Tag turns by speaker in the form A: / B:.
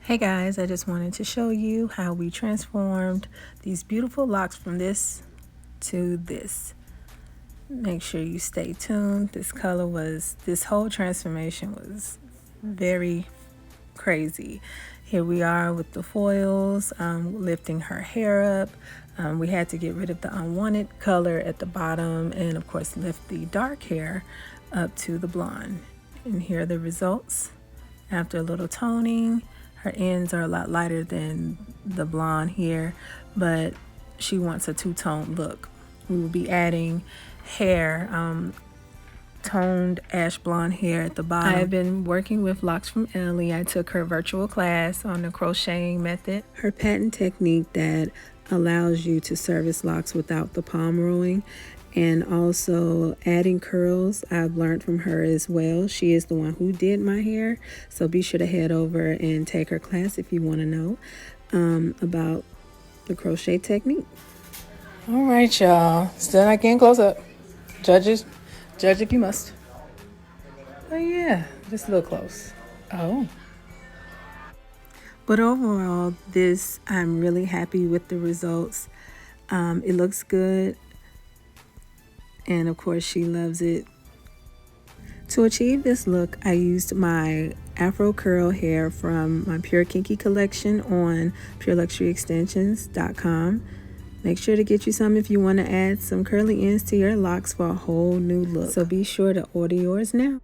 A: Hey guys, I just wanted to show you how we transformed these beautiful locks from this to this. Make sure you stay tuned. This whole transformation was very crazy. Here we are with the foils, lifting her hair up. We had to get rid of the unwanted color at the bottom and of course lift the dark hair up to the blonde. And here are the results after a little toning. Her ends are a lot lighter than the blonde here, but she wants a two-tone look. We will be adding hair, toned ash blonde hair at the bottom. I have been working with Locks from Ellie. I took her virtual class on the crocheting method. Her patent technique that allows you to service locks without the palm rolling, and also adding curls I've learned from her as well. She is the one who did my hair, so be sure to head over and take her class if you want to know about the crochet technique. All right, y'all, still not getting close up. Judge if you must. Oh yeah, just a little close. Oh. But overall, I'm really happy with the results. It looks good. And of course she loves it. To achieve this look, I used my Afro curl hair from my Pure Kinky collection on pureluxuryextensions.com. Make sure to get you some if you want to add some curly ends to your locks for a whole new look. So be sure to order yours now.